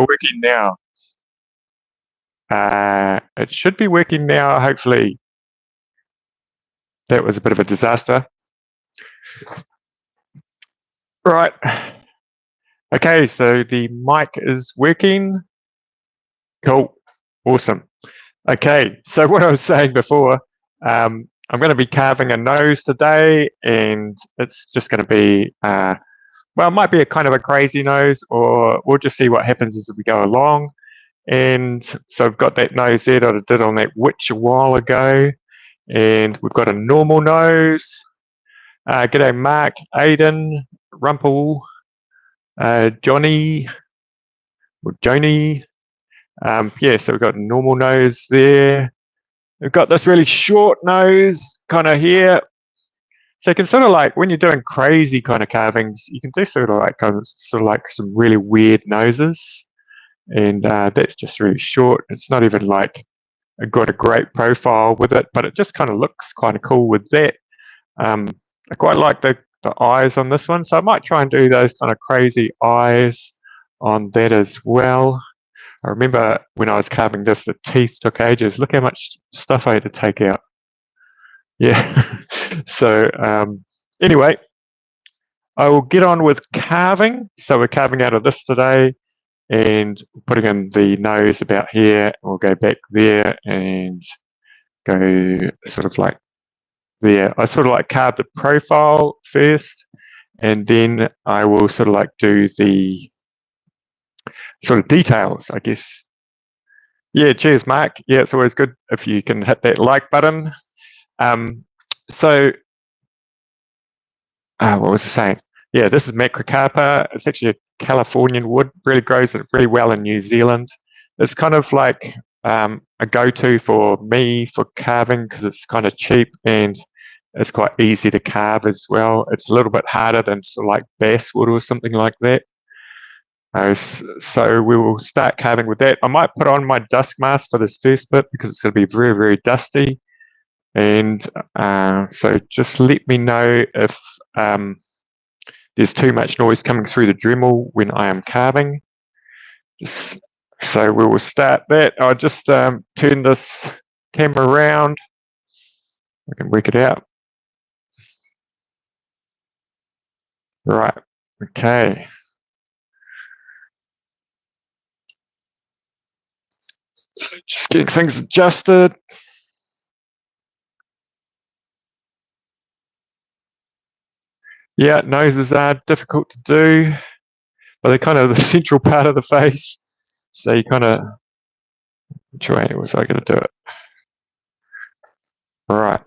working now. It should be working now, hopefully. That was a bit of a disaster. Right. Okay, so the mic is working. Cool. Awesome. Okay, so what I was saying before, I'm going to be carving a nose today, and it's just going to be, well, it might be a kind of a crazy nose, or we'll just see what happens as we go along. And so I've got that nose there that I did on that witch a while ago, and we've got a normal nose. G'day Mark, Aiden, Rumpel, Johnny, or Joni. Yeah, so we've got a normal nose there. We've got this really short nose kind of here. So you can sort of like, when you're doing crazy kind of carvings, you can do sort of like some really weird noses. And that's just really short. It's not even like got a great profile with it, but it just kind of looks kind of cool with that. I quite like the eyes on this one, so I might try and do those kind of crazy eyes on that as well. I remember when I was carving this, the teeth took ages. Look how much stuff I had to take out. Yeah. So anyway, I will get on with carving. So we're carving out of this today and putting in the nose about here. We'll go back there and go sort of like there. I sort of like carve the profile first, and then I will sort of like do the sort of details, I guess. Yeah, cheers, Mark. Yeah, it's always good if you can hit that like button. So, what was I saying? Yeah, this is Macrocarpa. It's actually a Californian wood. Really grows really well in New Zealand. It's kind of like a go-to for me for carving because it's kind of cheap and it's quite easy to carve as well. It's a little bit harder than sort of like basswood or something like that. So we will start carving with that. I might put on my dust mask for this first bit because it's going to be very, very dusty. And so just let me know if there's too much noise coming through the Dremel when I am carving. So we will start that. I'll just turn this camera around. I can work it out. Right, okay. So just getting things adjusted. Yeah, noses are difficult to do, but they're kind of the central part of the face. So you kind of, which way was I going to do it? All right.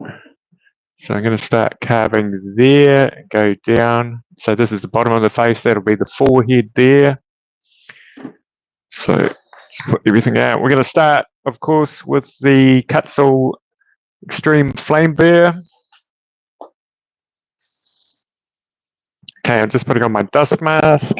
So I'm going to start carving there, go down. So this is the bottom of the face. That'll be the forehead there. So let's put everything out. We're going to start, of course, with the Kutzall Extreme Flame Bear. Okay, I'm just putting on my dust mask.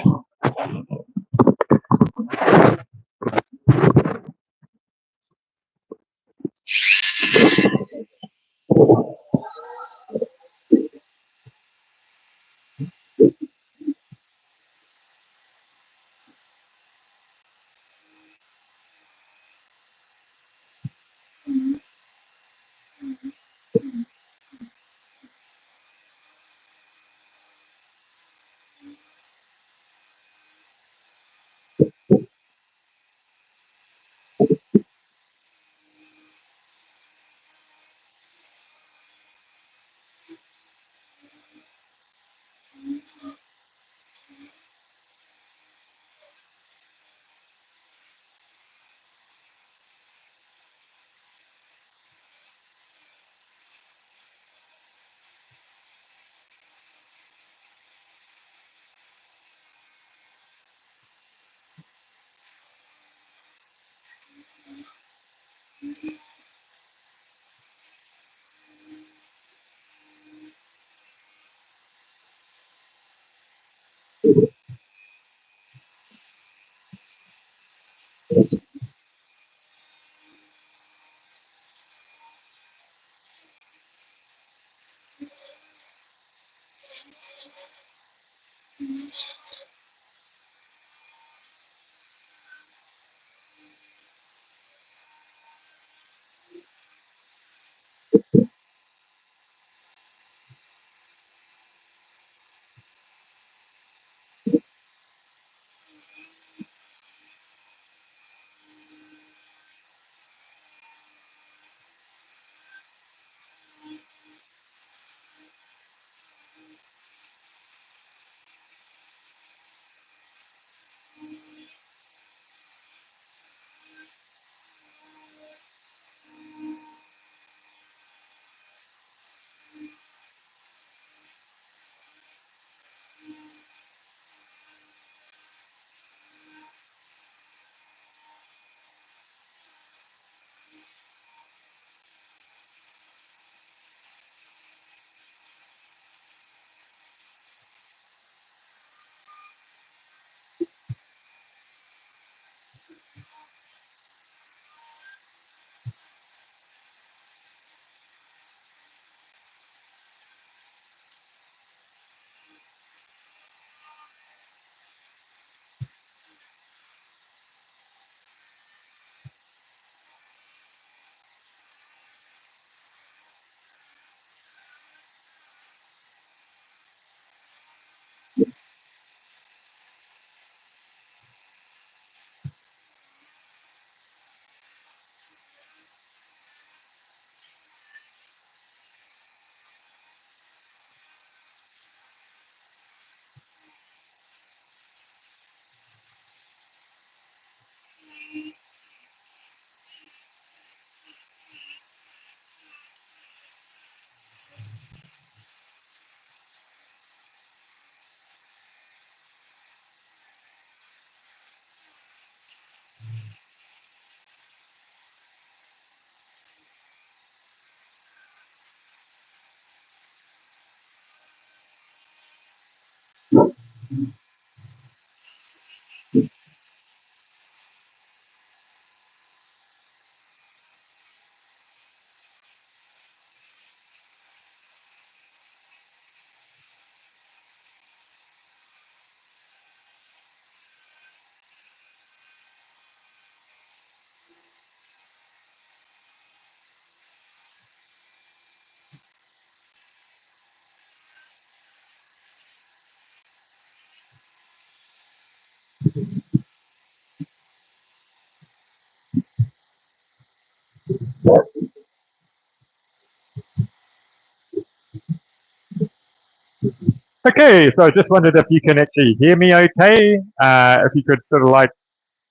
Okay, so I just wondered if you can actually hear me okay. If you could sort of like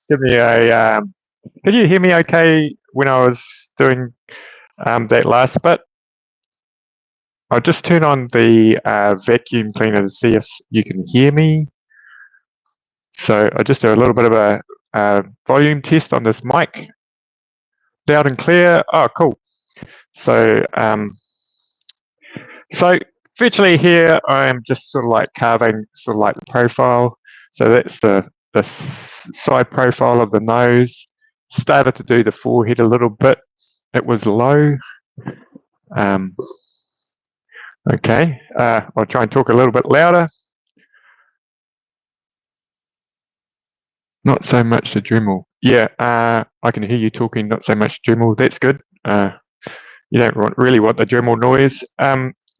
give me a, can you hear me okay when I was doing that last bit? I'll just turn on the vacuum cleaner to see if you can hear me. So I'll just do a little bit of a volume test on this mic. Loud and clear. Oh, cool. So, so virtually here I am just sort of like carving sort of like the profile. So that's the side profile of the nose. Started to do the forehead a little bit. It was low. Okay, I'll try and talk a little bit louder. Not so much the Dremel. Yeah, I can hear you talking, not so much Dremel. That's good. You don't really want the Dremel noise.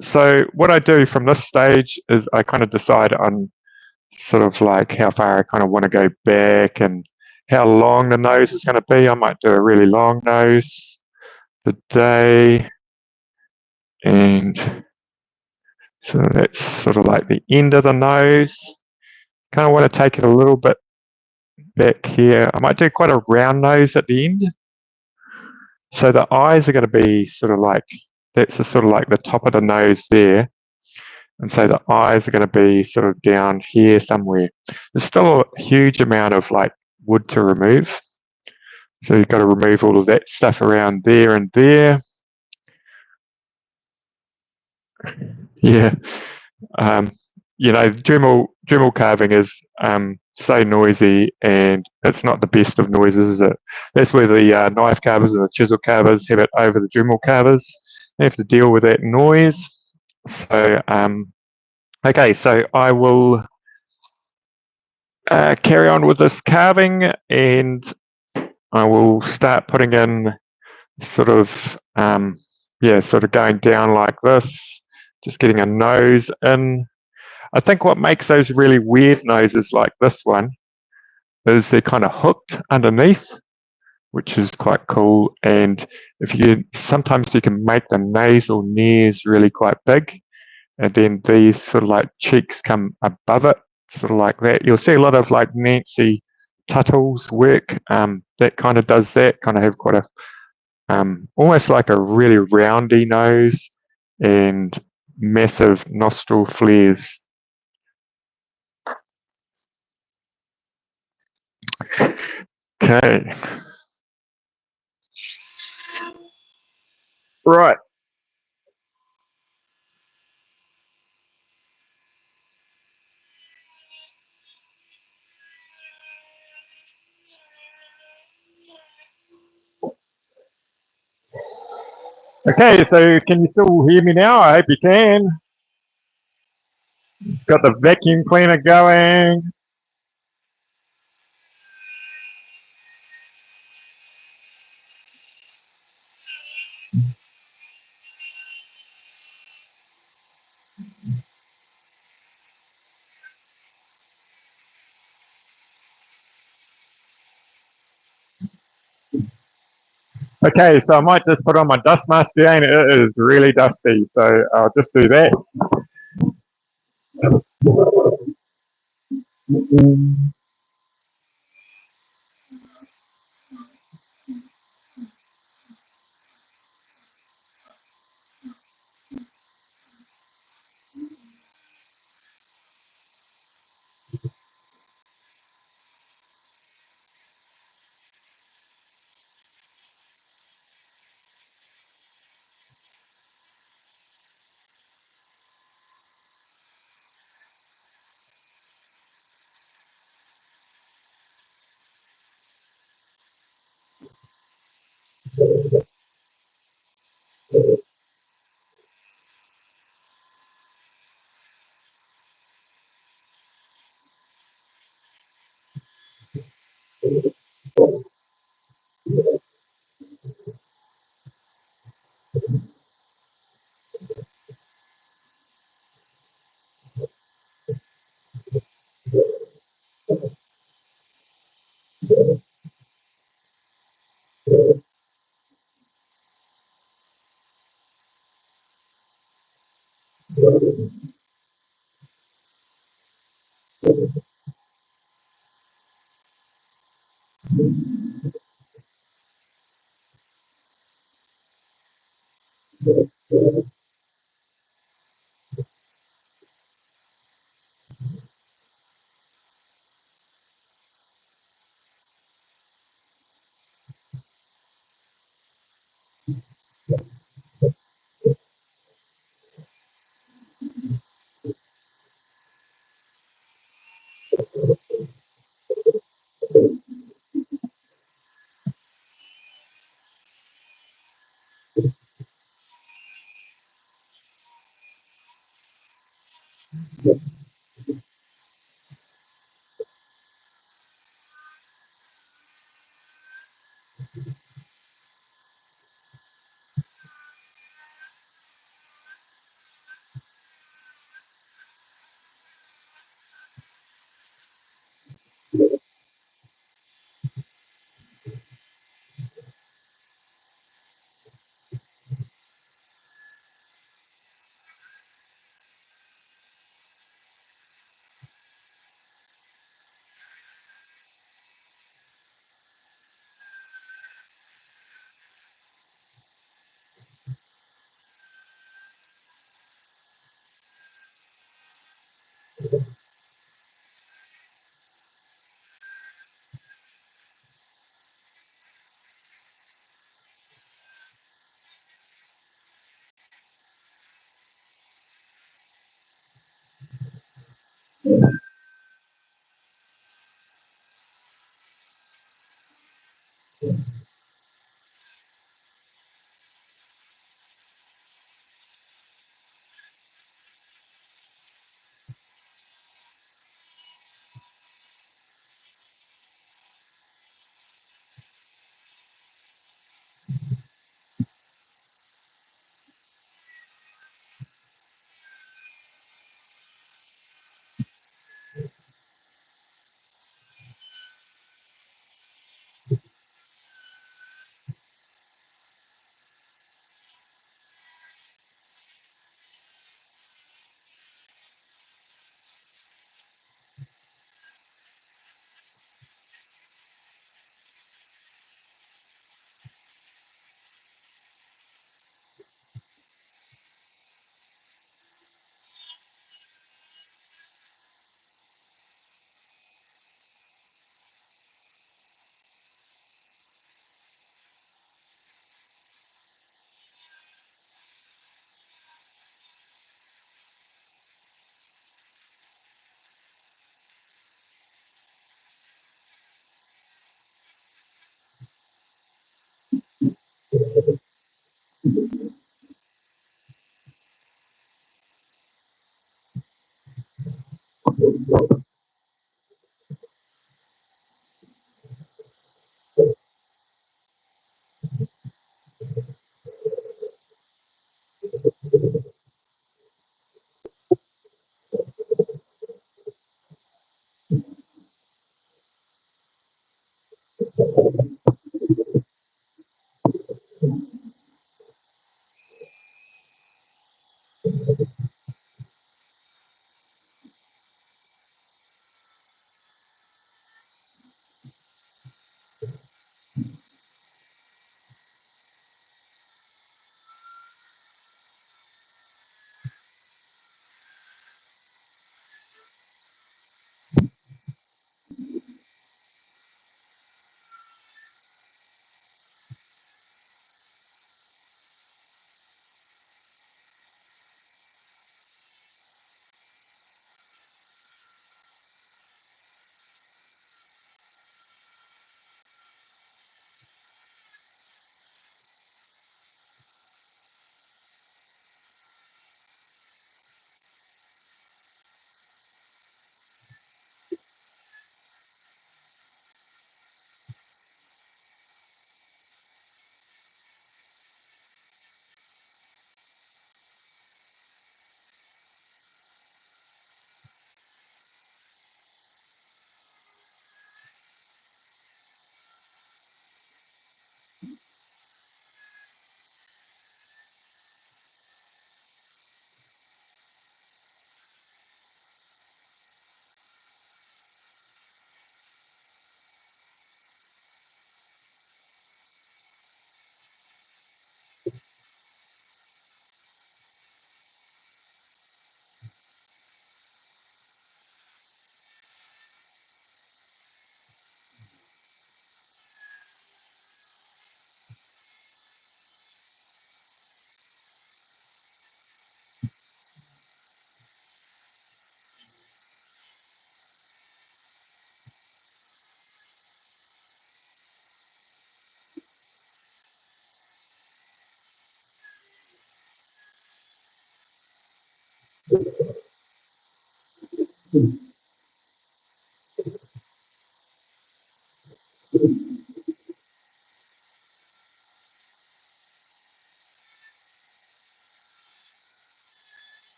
So what I do from this stage is I kind of decide on sort of like how far I kind of want to go back and how long the nose is going to be. I might do a really long nose today. And so that's sort of like the end of the nose. Kind of want to take it a little bit back here. I might do quite a round nose at the end. So the eyes are going to be sort of like, that's the sort of like the top of the nose there. And so the eyes are going to be sort of down here somewhere. There's still a huge amount of like wood to remove. So you've got to remove all of that stuff around there and there. Yeah. You know, Dremel carving is so noisy, and it's not the best of noises, is it? That's where the knife carvers and the chisel carvers have it over the Dremel carvers. They have to deal with that noise. So, okay, so I will carry on with this carving, and I will start putting in sort of, yeah, sort of going down like this, just getting a nose in. I think what makes those really weird noses like this one is they're kind of hooked underneath, which is quite cool. And if you sometimes you can make the nasal nares really quite big, and then these sort of like cheeks come above it, sort of like that. You'll see a lot of like Nancy Tuttle's work that kind of does that, kind of have quite a almost like a really roundy nose and massive nostril flares. Okay. Right. Okay, so can you still hear me now? I hope you can. Got the vacuum cleaner going. Okay, so I might just put on my dust mask again. It is really dusty, so I'll just do that.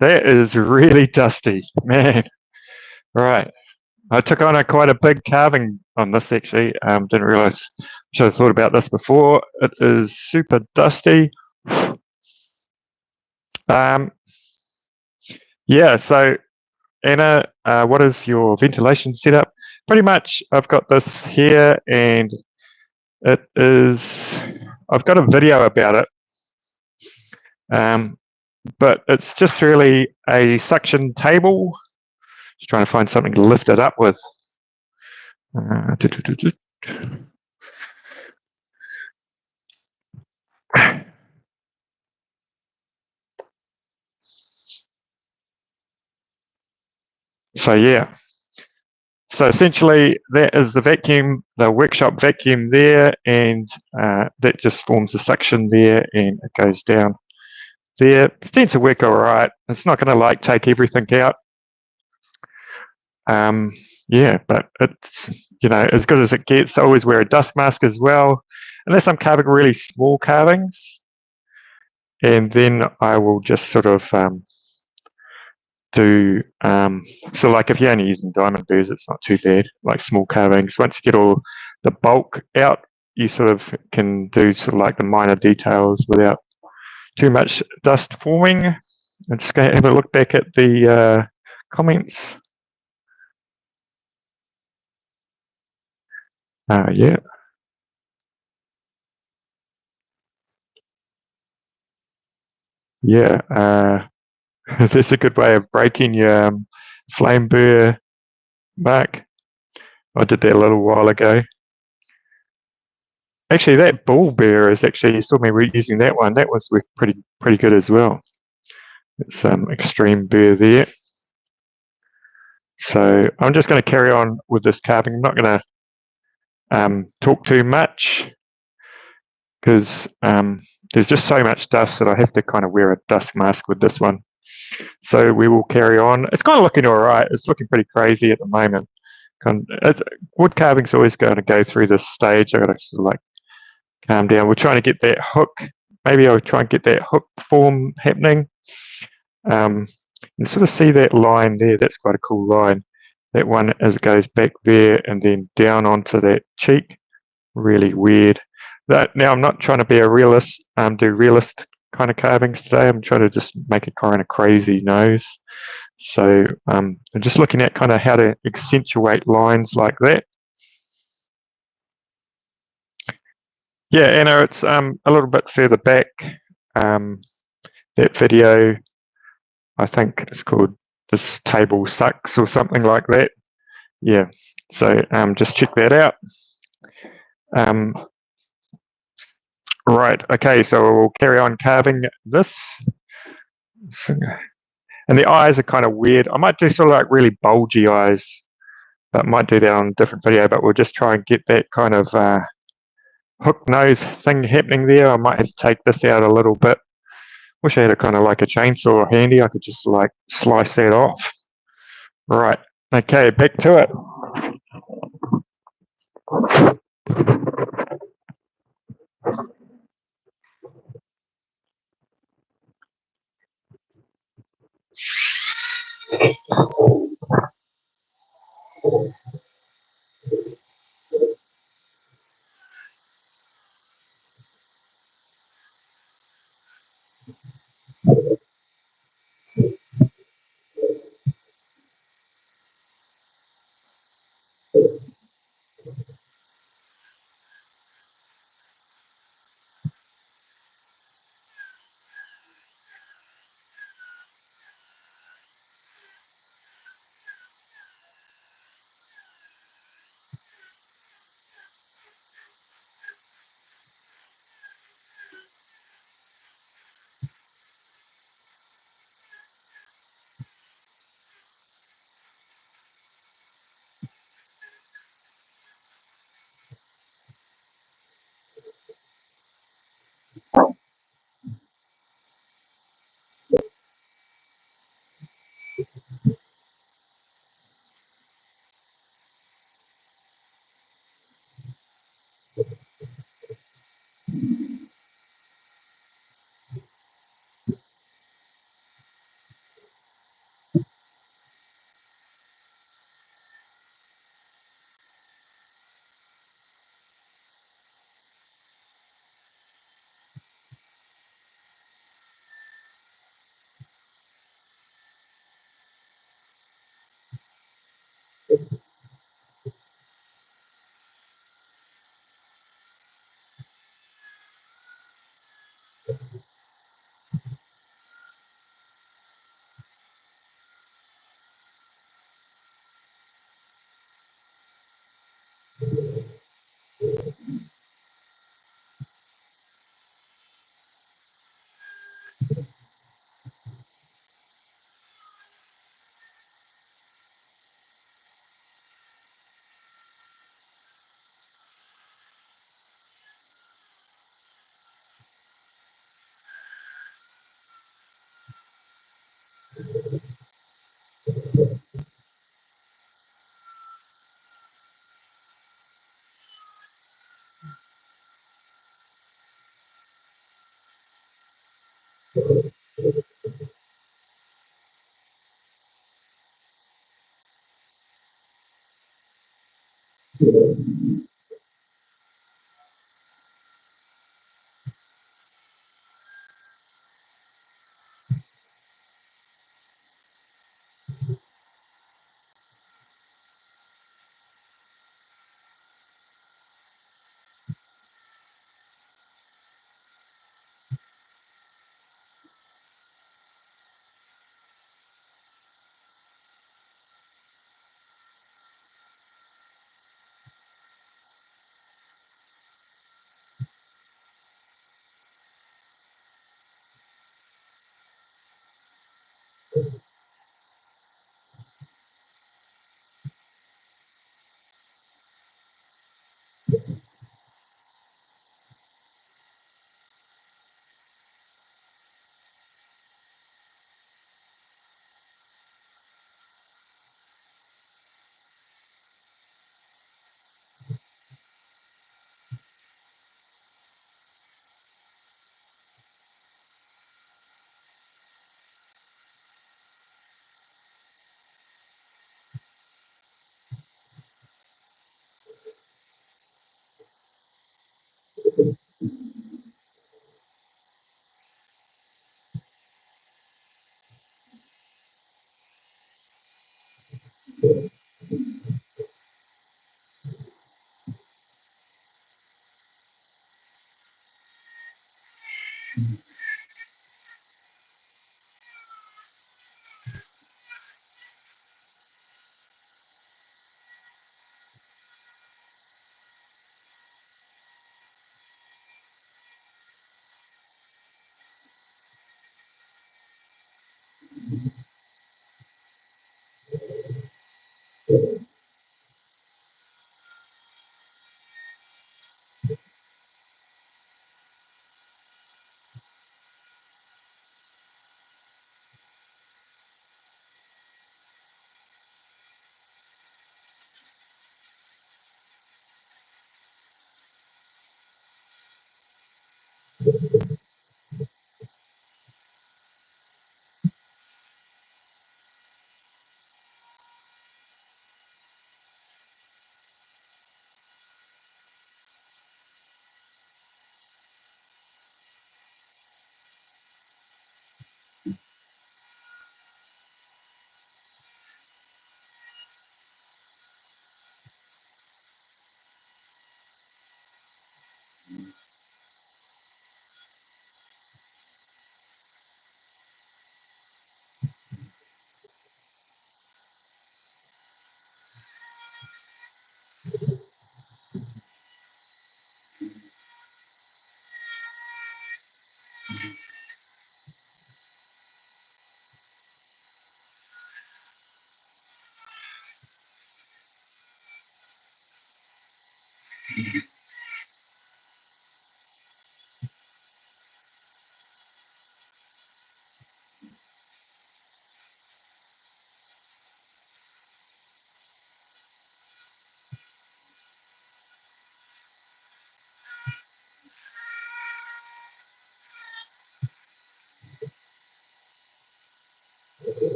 That is really dusty, man. Right. I took on quite a big carving on this actually. Didn't realize. Should have thought about this before. It is super dusty. Yeah. So Anna, what is your ventilation setup? Pretty much, I've got this here, and it is. I've got a video about it. But it's just really a suction table. Just trying to find something to lift it up with. So yeah. So essentially, that is the vacuum, the workshop vacuum there, and that just forms a suction there, and it goes down there. It tends to work all right. It's not going to like take everything out. Yeah, but it's as good as it gets. I always wear a dust mask as well, unless I'm carving really small carvings, and then I will just sort of do so. Like if you're only using diamond burrs, it's not too bad. Like small carvings, once you get all the bulk out, you sort of can do sort of like the minor details without too much dust forming. I'm just going to have a look back at the comments. Yeah. Yeah, that's a good way of breaking your flame burr, Mark. I did that a little while ago. Actually, that ball burr is actually, you saw me using that one. That was pretty good as well. It's extreme burr there. So I'm just going to carry on with this carving. I'm not going to talk too much because there's just so much dust that I have to kind of wear a dust mask with this one. So we will carry on. It's kind of looking all right. It's looking pretty crazy at the moment. Wood carving's always going to go through this stage. I got to sort of like calm down. We're trying to get that hook. Maybe I'll try and get that hook form happening. You sort of see that line there. That's quite a cool line. That one as it goes back there and then down onto that cheek. Really weird. Now I'm not trying to be a realist. Do realist kind of carvings today. I'm trying to just make a kind of crazy nose. So I'm just looking at kind of how to accentuate lines like that. Yeah, Anna, it's a little bit further back. That video, I think it's called "This Table Sucks" or something like that. Yeah, so just check that out. Right, okay, so we'll carry on carving this. And the eyes are kind of weird. I might do sort of like really bulgy eyes, but might do that on a different video, but we'll just try and get that kind of hook nose thing happening there. I might have to take this out a little bit. Wish I had a kind of like a chainsaw handy. I could just like slice that off. Right, okay, back to it.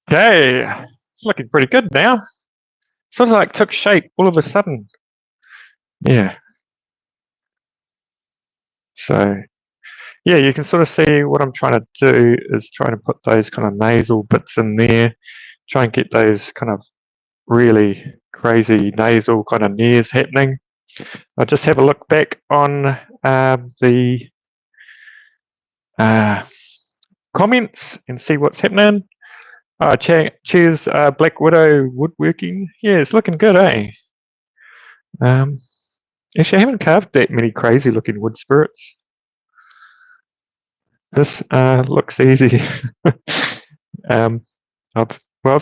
Okay, it's looking pretty good now. Sort of like took shape all of a sudden. Yeah. So yeah, you can sort of see what I'm trying to do is trying to put those kind of nasal bits in there, try and get those kind of really crazy nasal kind of nears happening. I'll just have a look back on the comments and see what's happening. Cheers, Black Widow woodworking. Yeah, it's looking good, eh? Actually, I haven't carved that many crazy looking wood spirits. This looks easy. I've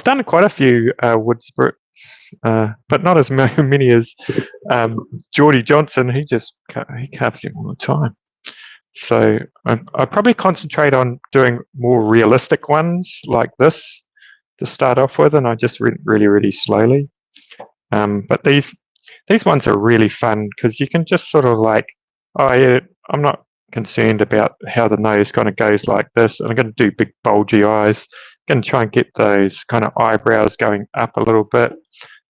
done quite a few wood spirits, but not as many as Geordie Johnson. He carves them all the time. So I probably concentrate on doing more realistic ones like this to start off with, and I just really slowly. But these ones are really fun because you can just sort of like, oh yeah, I'm not concerned about how the nose kind of goes like this, and I'm going to do big bulgy eyes. I'm going to try and get those kind of eyebrows going up a little bit.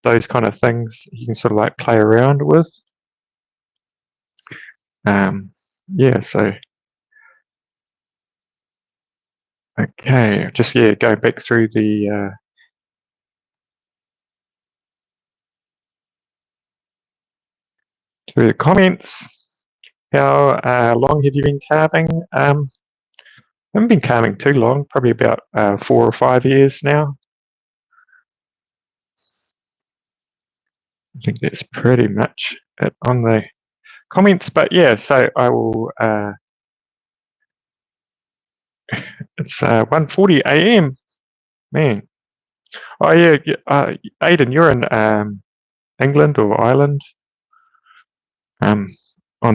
Those kind of things you can sort of like play around with. Yeah, so okay, just going back through the comments. How long have you been carving? I haven't been carving too long, probably about 4 or 5 years now. I think that's pretty much it on the comments. But yeah, so I will. It's 1:40 a.m. Man. Oh yeah, Aidan, you're in England or Ireland, on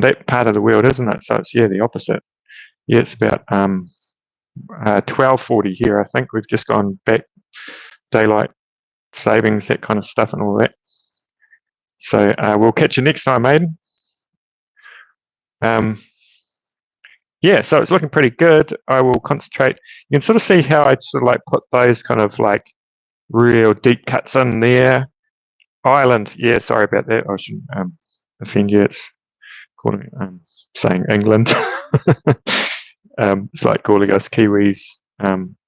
that part of the world, isn't it? So it's the opposite. Yeah, it's about 12:40 here. I think we've just gone back daylight savings, that kind of stuff, and all that. So we'll catch you next time, Aidan. Yeah, so it's looking pretty good. I will concentrate. You can sort of see how I sort of like put those kind of like real deep cuts in there. Ireland, yeah, sorry about that. I shouldn't offend you. It's calling saying England. It's like calling us Kiwis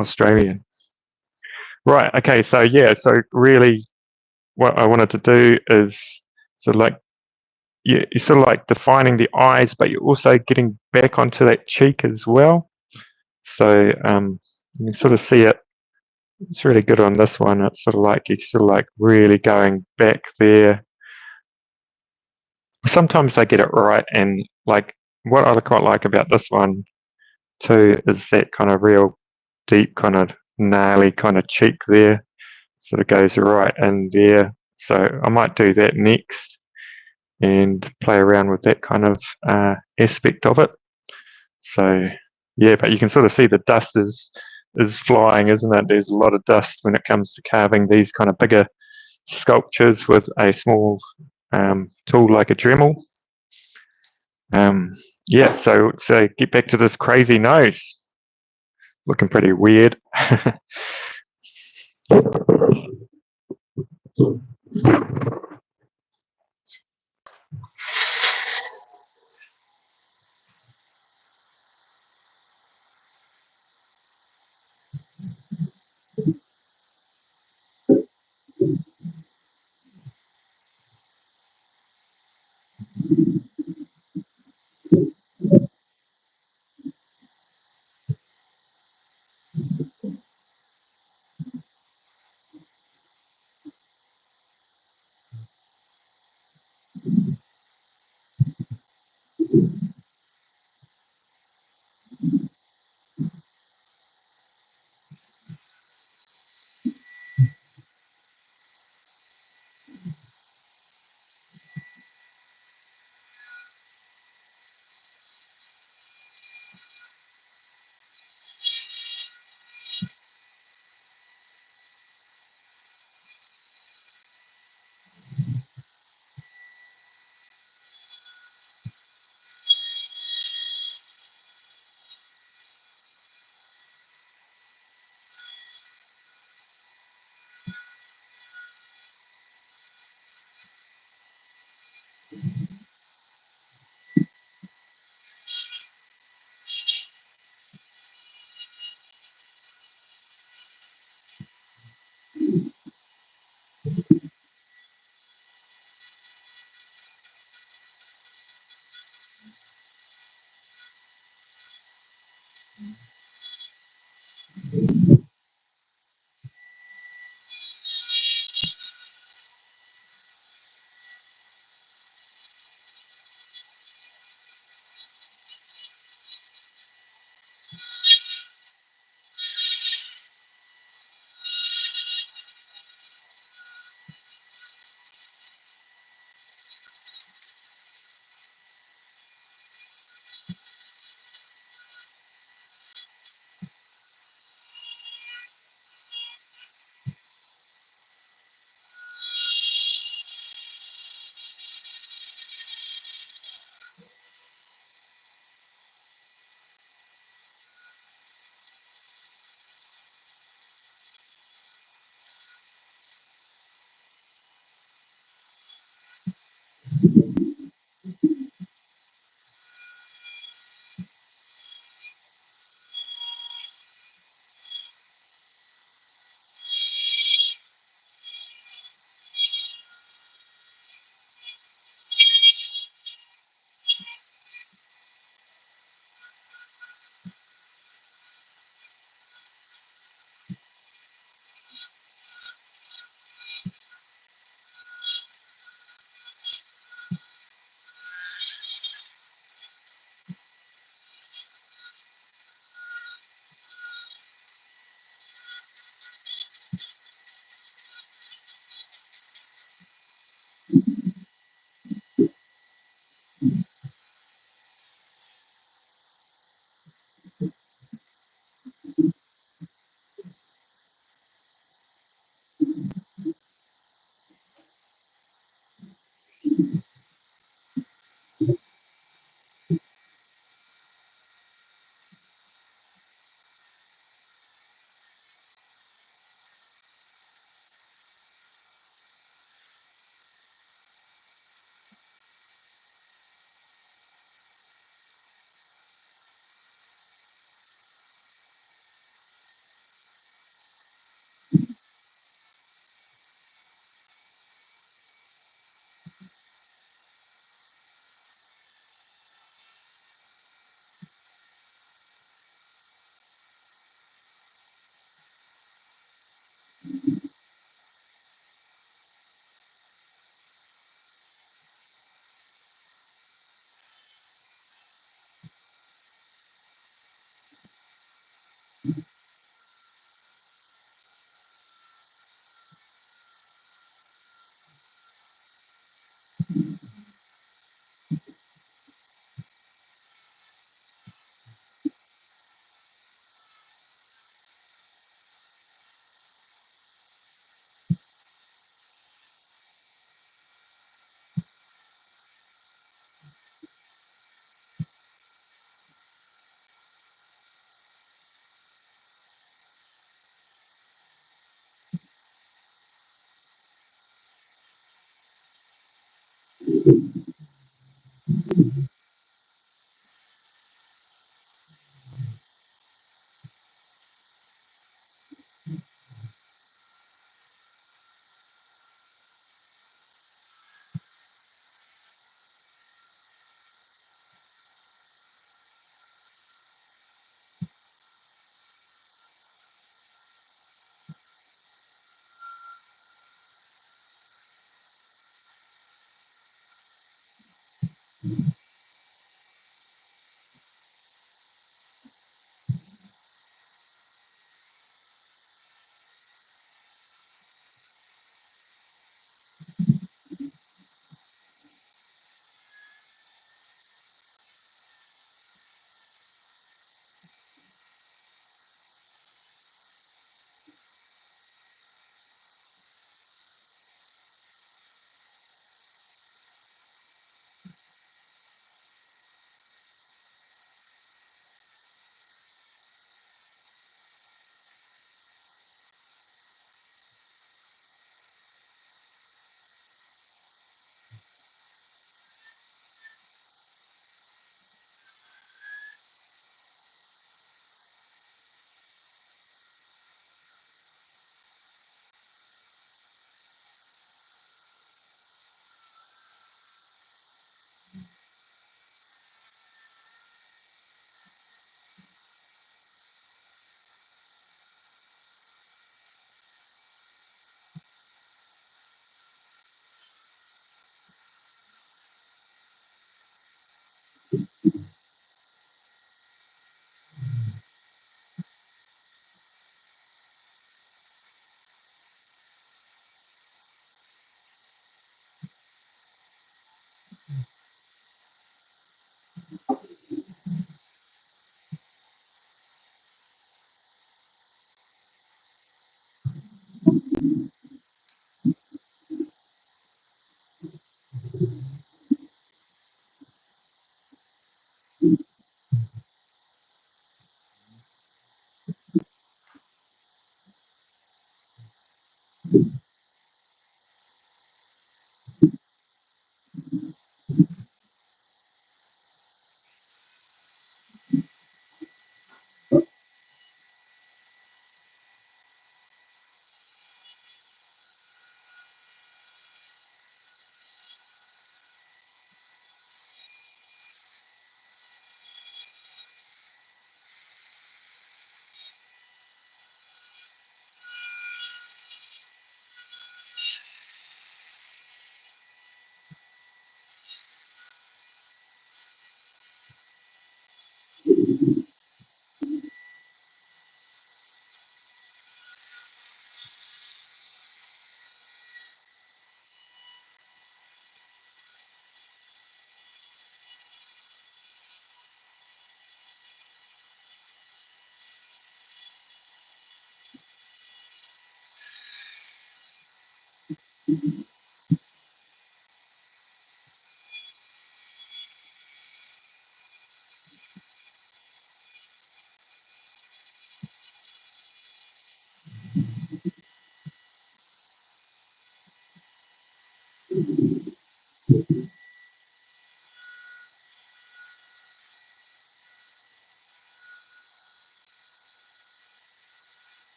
Australian. Right, okay, so yeah, so really what I wanted to do is sort of like, you're sort of like defining the eyes, but you're also getting back onto that cheek as well. So you can sort of see it. It's really good on this one. It's sort of like you're sort of like really going back there. Sometimes I get it right, and like what I quite like about this one too is that kind of real deep, kind of gnarly kind of cheek there. Sort of goes right in there. So I might do that next and play around with that kind of aspect of it. So yeah, but you can sort of see the dust is flying, isn't it? There's a lot of dust when it comes to carving these kind of bigger sculptures with a small tool like a Dremel. Yeah, so get back to this crazy nose. Looking pretty weird.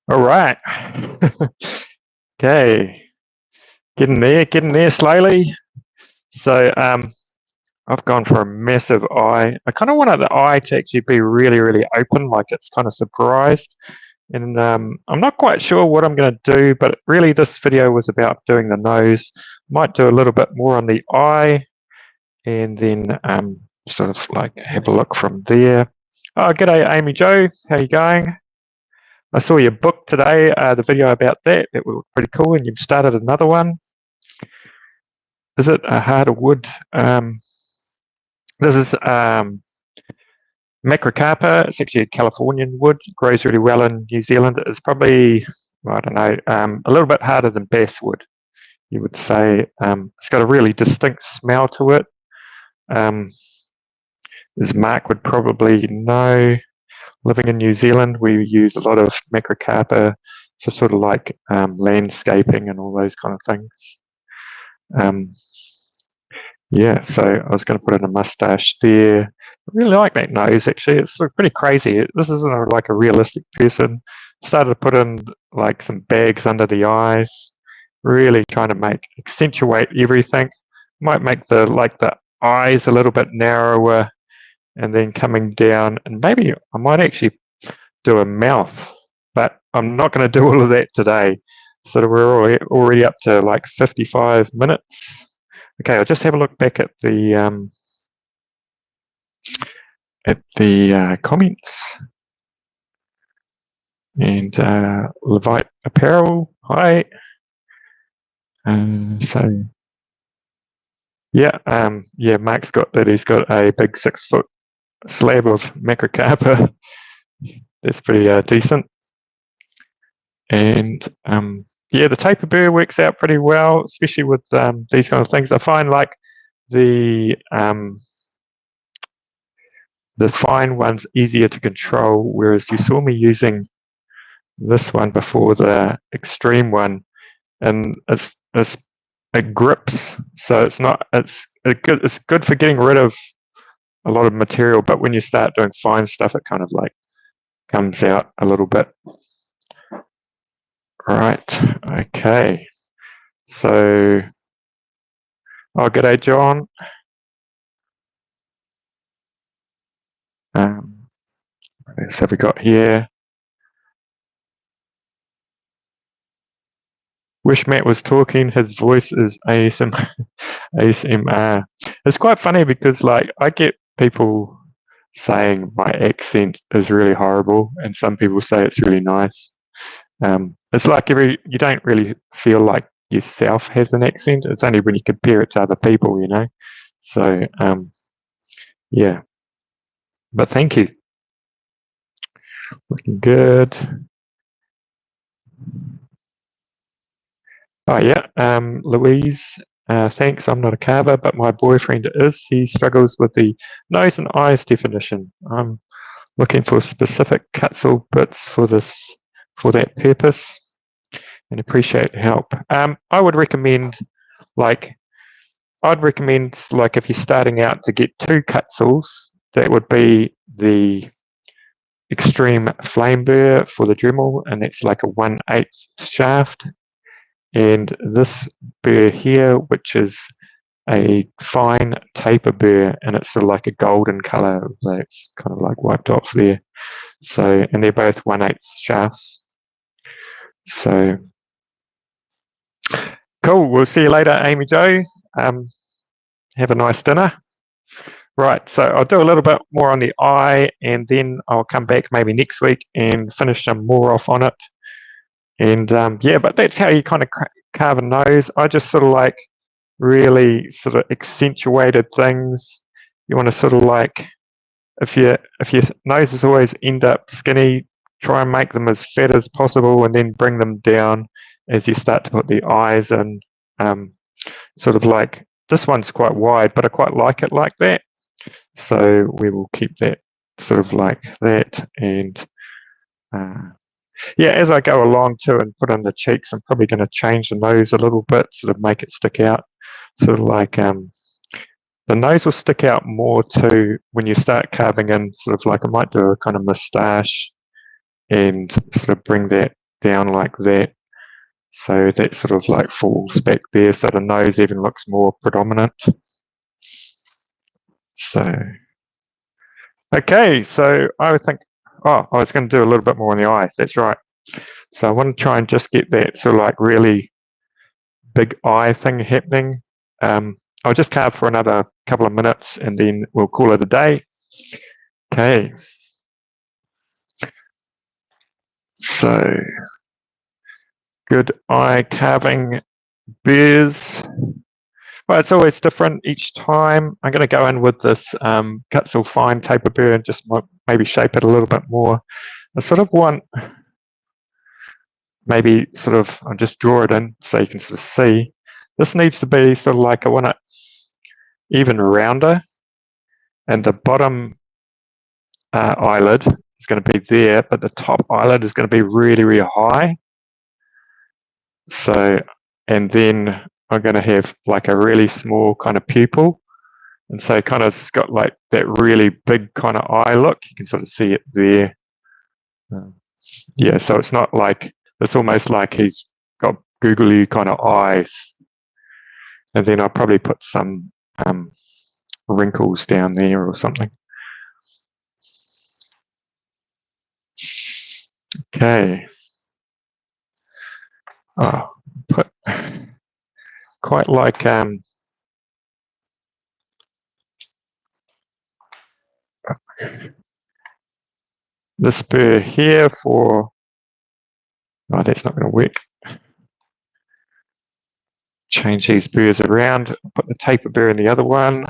All right. Okay. Getting there slowly. So I've gone for a massive eye. I kind of wanted the eye to actually be really, really open, like it's kind of surprised. And I'm not quite sure what I'm going to do, but really this video was about doing the nose. Might do a little bit more on the eye, and then sort of like have a look from there. Oh, g'day Amy Jo, how you going? I saw your book today, the video about that. That was pretty cool, and you've started another one. Is it a harder wood? This is Macrocarpa. It's actually a Californian wood. It grows really well in New Zealand. It's probably, I don't know, a little bit harder than basswood, you would say. It's got a really distinct smell to it. As Mark would probably know, living in New Zealand, we use a lot of Macrocarpa for sort of like landscaping and all those kind of things. Yeah, so I was going to put in a mustache there. I really like that nose, actually. It's sort of pretty crazy. This isn't like a realistic person. Started to put in like some bags under the eyes. Really trying to accentuate everything. Might make the eyes a little bit narrower, and then coming down, and maybe I might actually do a mouth, but I'm not going to do all of that today. So we're already up to like 55 minutes. Okay, I'll just have a look back at the comments. And Levite Apparel, hi. So yeah, Mark's got that. He's got a big 6-foot slab of Macrocarpa. That's pretty decent. And yeah, the taper burr works out pretty well, especially with these kind of things. I find like the fine one's easier to control, whereas you saw me using this one before, the extreme one, and it grips, so it's good for getting rid of a lot of material, but when you start doing fine stuff, it kind of like comes out a little bit. Right, okay. So, oh, g'day, John. What else have we got here? Wish Matt was talking. His voice is ASMR. It's quite funny because, like, I get people saying my accent is really horrible, and some people say it's really nice. It's like you don't really feel like yourself has an accent. It's only when you compare it to other people, you know. So yeah, but thank you. Looking good. Oh yeah, Louise. Thanks. I'm not a carver, but my boyfriend is. He struggles with the nose and eyes definition. I'm looking for specific Kutzall bits for that purpose, and appreciate help. I would recommend like if you're starting out to get 2 Kutzalls, that would be the Extreme Flame Burr for the Dremel, and that's like a 1/8 shaft, and this burr here, which is a fine taper burr, and it's sort of like a golden color that's kind of like wiped off there. So, and they're both 1/8 shafts. So cool. We'll see you later, Amy Jo. Have a nice dinner. Right, so I'll do a little bit more on the eye, and then I'll come back maybe next week and finish some more off on it. And yeah, but that's how you kind of carve a nose. I just sort of like really sort of accentuated things. You want to sort of like, if your noses always end up skinny, try and make them as fat as possible, and then bring them down as you start to put the eyes in. Sort of like, this one's quite wide, but I quite like it like that. So we will keep that sort of like that. And yeah, as I go along too and put on the cheeks, I'm probably going to change the nose a little bit, sort of make it stick out. Sort of like the nose will stick out more too when you start carving in, sort of like I might do a kind of moustache and sort of bring that down like that. So that sort of like falls back there, so the nose even looks more predominant. So, okay, so I think Oh, I was going to do a little bit more on the eye. That's right. So I want to try and just get that sort of like really big eye thing happening. I'll just carve for another couple of minutes and then we'll call it a day. Okay. So good eye carving bears. Well, it's always different each time. I'm going to go in with this Kutzall fine taper burr and just maybe shape it a little bit more. I sort of want maybe sort of, I'll just draw it in so you can sort of see. This needs to be sort of like, I want it even rounder, and the bottom eyelid is going to be there, but the top eyelid is going to be really, really high. So, and then I'm going to have like a really small kind of pupil. And so kind of it's got like that really big kind of eye look. You can sort of see it there. Yeah, so it's not like, it's almost like he's got googly kind of eyes. And then I'll probably put some wrinkles down there or something. Okay. Oh, put quite like this burr here for, oh, that's not going to work. Change these burrs around, put the taper burr in the other one.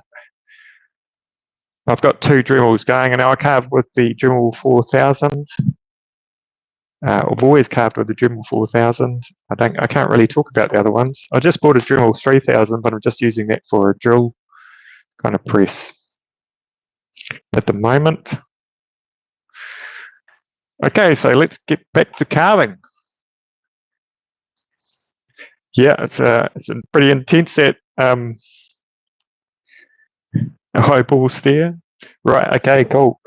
I've got two Dremels going, and now I carve with the Dremel 4000. I've always carved with the Dremel 4000. I can't really talk about the other ones. I just bought a Dremel 3000, but I'm just using that for a drill kind of press at the moment. Okay, so let's get back to carving. Yeah, it's a pretty intense at eyeballs there. Right, okay, cool.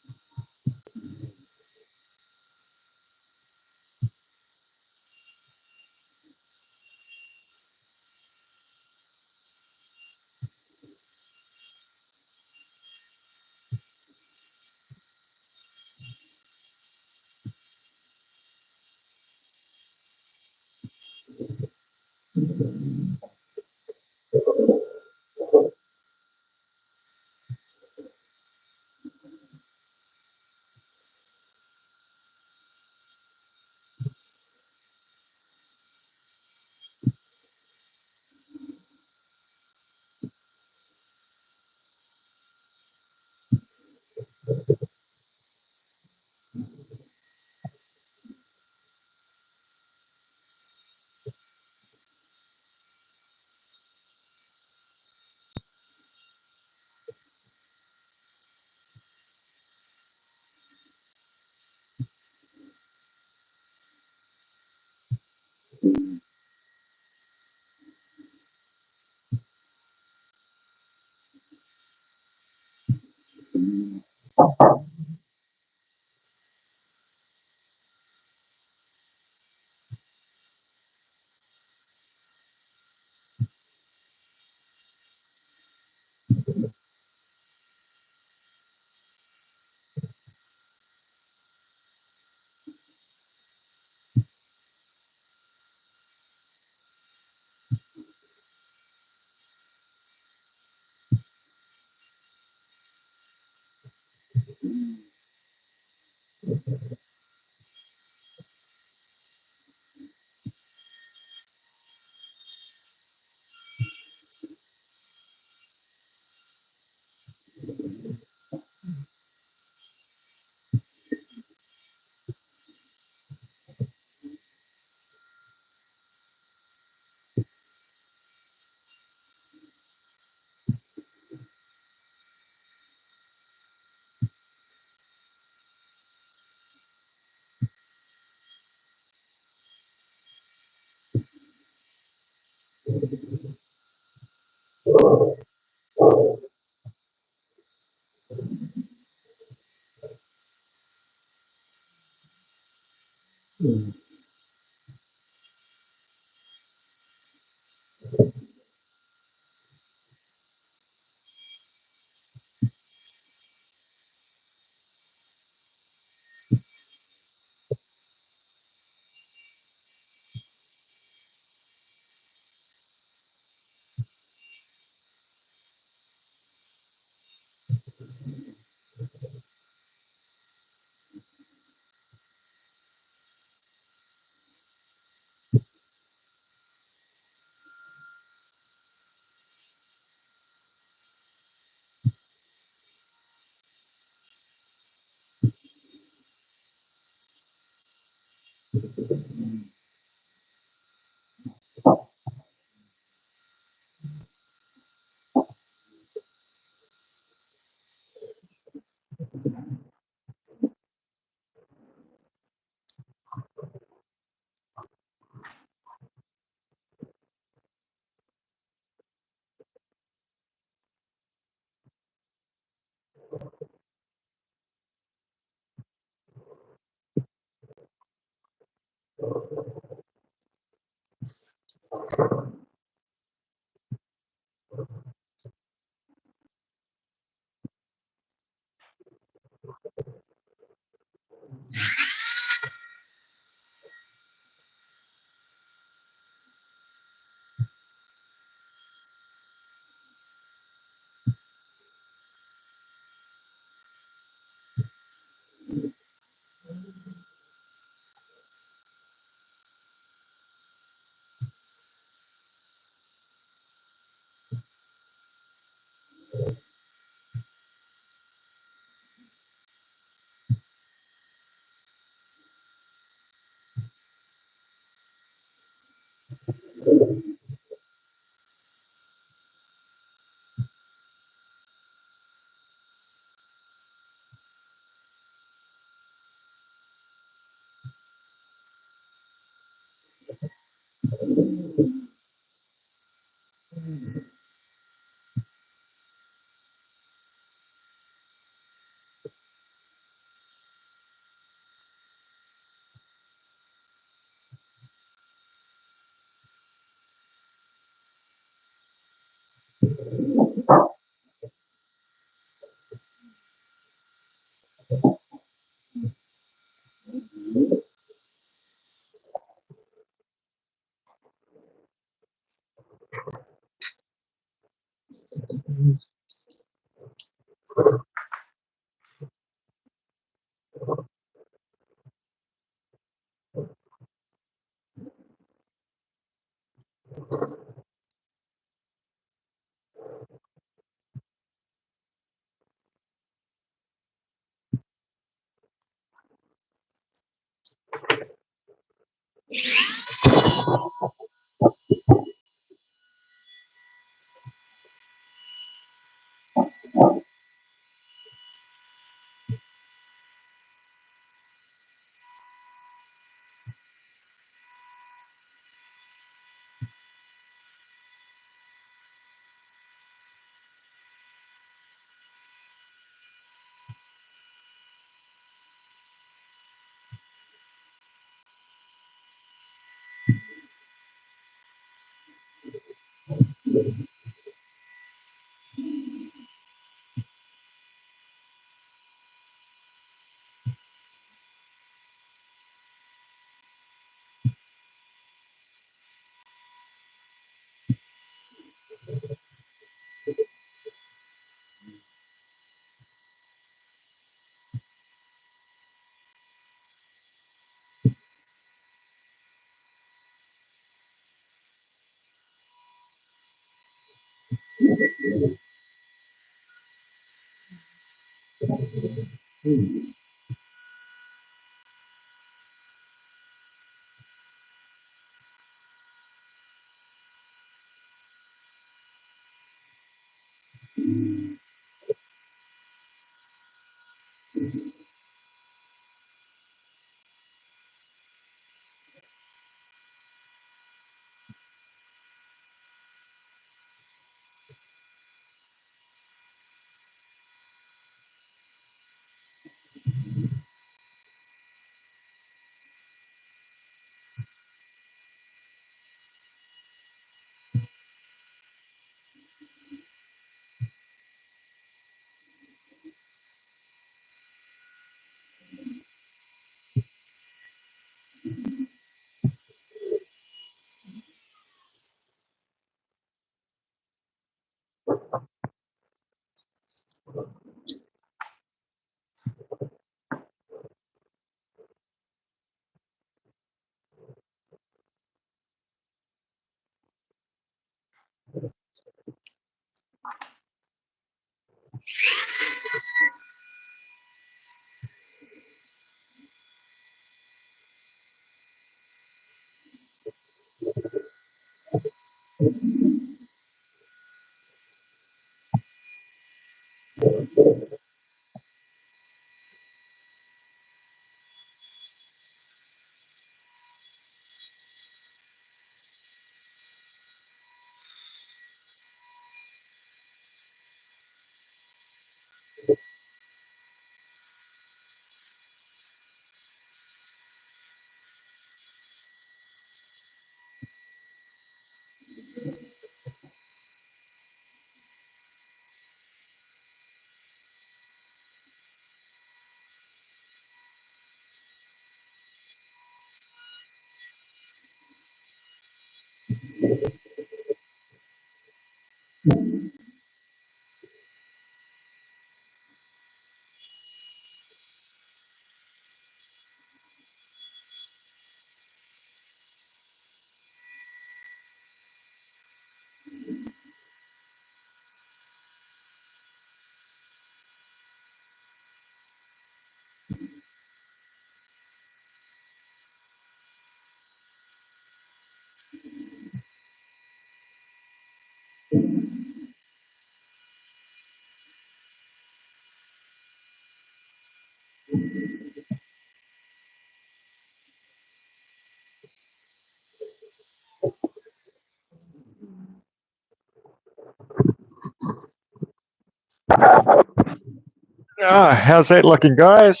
How's that looking, guys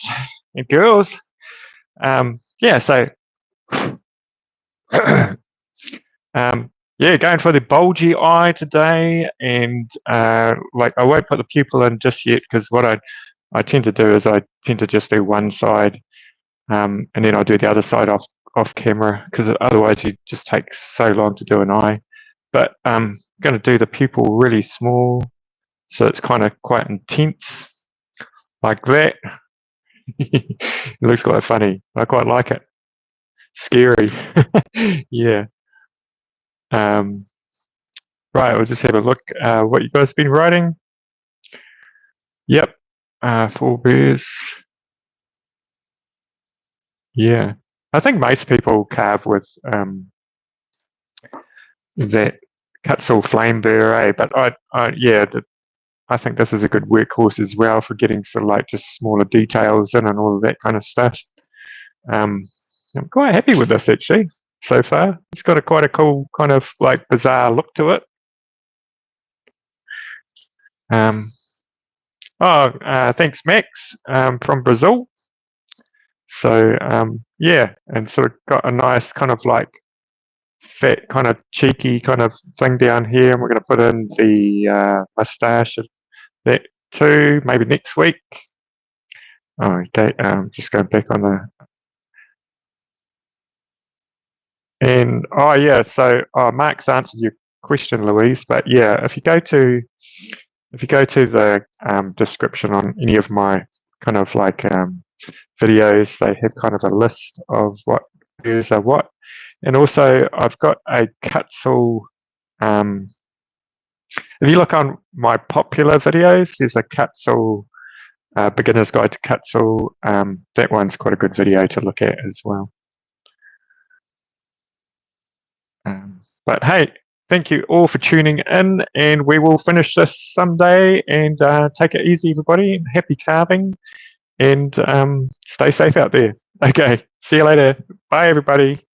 and girls? Yeah, so yeah, going for the bulgy eye today, and like I won't put the pupil in just yet, because what I tend to do is I tend to just do one side, and then I'll do the other side off camera, because otherwise it just takes so long to do an eye. But I'm going to do the pupil really small, so it's kind of quite intense, like that. It looks quite funny. I quite like it. Scary. Yeah. Right, we'll just have a look what you guys have been writing. Yep. 4 bears. Yeah. I think most people carve with that Kutzall flame burr, eh? But yeah, I think this is a good workhorse as well for getting sort of like just smaller details in and all of that kind of stuff. I'm quite happy with this actually so far. It's got quite a cool kind of like bizarre look to it. Thanks Max from Brazil. So yeah, and sort of got a nice kind of like fat kind of cheeky kind of thing down here, and we're going to put in the mustache of that too, maybe next week. Oh, okay, just going back on the, and oh yeah, so Mark's answered your question, Louise, but yeah, if you go to the description on any of my kind of like videos, they have kind of a list of what videos are what. And also I've got a Kutzall, if you look on my popular videos, there's a Kutzall Beginner's Guide to Kutzall. That one's quite a good video to look at as well. But hey, thank you all for tuning in, and we will finish this someday. And take it easy, everybody. Happy carving, and stay safe out there. Okay, see you later. Bye, everybody.